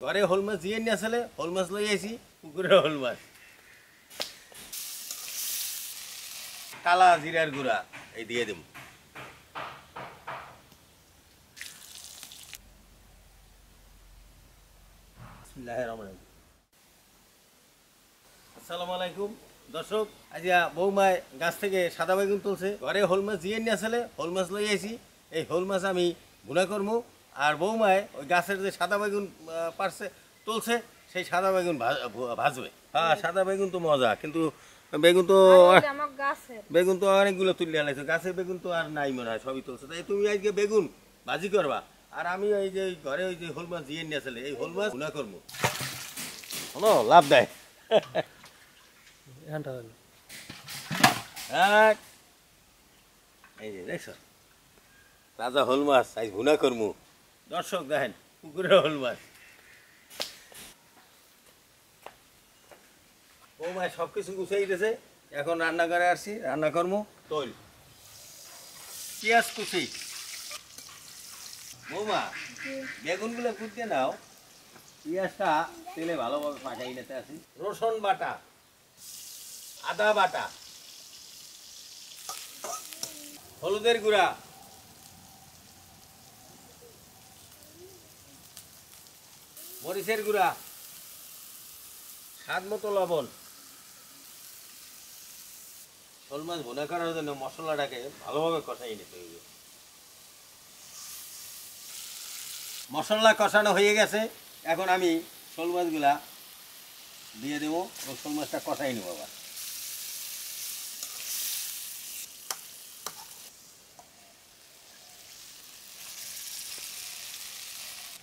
ঘরে হোল মাছ দিয়ে নিয়ে আসলে হোল মাছ লই আইছি পুকুরের হোল মাছ কালা জিরার গুঁড়া এই দিয়ে দেব আসসালামু আলাইকুম দর্শক আজ বৌমায় গাছ থেকে সাদা বেগুন তুলছে ঘরে হোল মাছ দিয়ে নিয়ে আসলে হোল মাছ লই আইছি এই হোল মাছ আমি ভুনা করবো আর বৌমায় ওই গাছের যে সাদা বেগুন পারছে তুলছে সেই সাদা বেগুন ভাজবে হ্যাঁ সাদা বেগুন তো মজা কিন্তু বেগুন তো অনেকগুলো তুলে আনাইছো গাছের বেগুন তো আর নাই মনে হয় সবই তুলছে তাই তুমি আজকে বেগুন ভাজি করবা আর আমি ওই যে ঘরে ওই যে হোল মাছ দিয়ে নিয়ে আসলে এই হোল মাছ ভুনা করবো হলো লাভ দেয় এই যে দেখছো রাজা হোল মাছ আজ ভুনা করবো দর্শক দেখেন পুকুরের হোল মাছ ও মায় সবকিছু গুছিয়ে দিতেছে এখন রান্না করে আসছি রান্না করবো তৈল পেঁয়াজ কুচি বৌমা বেগুনগুলো কুচিয়ে নাও পেঁয়াজটা তেলে ভালোভাবে পাঠাই নিতে আসি রসুন বাটা আদা বাটা হলুদের গুঁড়া মরিচের গুঁড়া স্বাদ মতো লবণ শোল মাছ ভুনা করার জন্য মশলাটাকে ভালোভাবে কষাই নিতে হবে মশলা কষানো হয়ে গেছে এখন আমি শোল মাছগুলা দিয়ে দেবো এবং শোল মাছটা কষাই নেবো আবার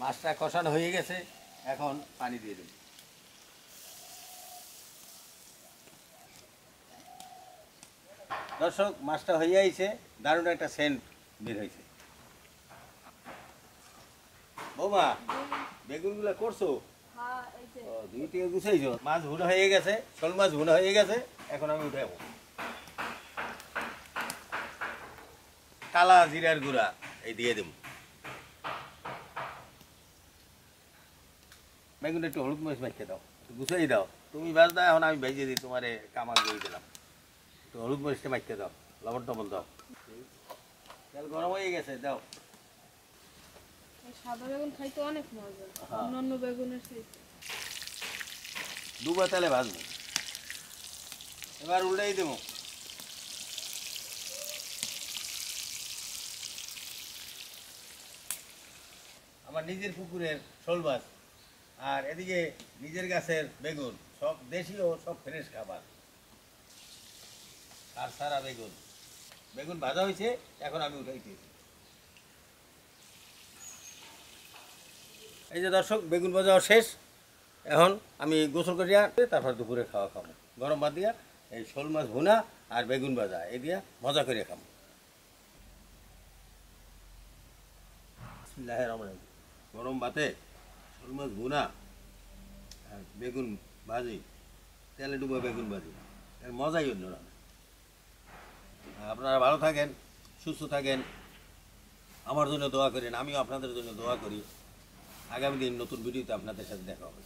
মাছটা কষানো হয়ে গেছে এখন পানি দিয়ে দেবো দর্শক মাছটা হয়ে আইছে দারুণ একটা সেন্ট বের হয়েছে বৌমা বেগুনগুলো করছো দুই থেকে গুছাইছো মাছ ভুনা হয়ে গেছে শোল মাছ ভুনা হয়ে গেছে এখন আমি উঠাবো কালা জিরার গুঁড়া এই দিয়ে দেবো বেগুনটা একটু হলুদ মরিচ মাখিয়ে দাও গুছাই দাও তুমি বাজ দাও এখন আমি ভেজে দিই তোমার কামাল দিয়ে দিলাম একটু হলুদ মরিচটা মাখিয়ে দাও লবণ টবণ দাও তেল গরম হয়ে গেছে দাও সাদা বেগুন খাইতে অনেক মজা অন্যান্য বেগুনের চাইতে দুবার তেলে ভাজবো এবার উল্টাই দেবো আমার নিজের পুকুরের শোল মাছ আর এদিকে নিজের গাছের বেগুন সব দেশীয় সব ফ্রেশ খাবার আর সারা বেগুন বেগুন ভাজা হয়েছে এখন আমি উঠাইছি এই যে দর্শক বেগুন ভাজা শেষ এখন আমি গোসল করিয়া তারপর দুপুরে খাওয়া খাবো গরম ভাত দিয়া এই শোল মাছ ভুনা আর বেগুন ভাজা এই দিয়া মজা করিয়া খাবো গরম ভাতে শোল মাছ ভুনা আর বেগুন ভাজি তেলে ডুবো বেগুন ভাজি এর মজাই অন্য না আপনারা ভালো থাকেন সুস্থ থাকেন আমার জন্য দোয়া করেন আমিও আপনাদের জন্য দোয়া করি আগামী দিন নতুন ভিডিওতে আপনাদের সাথে দেখা হবে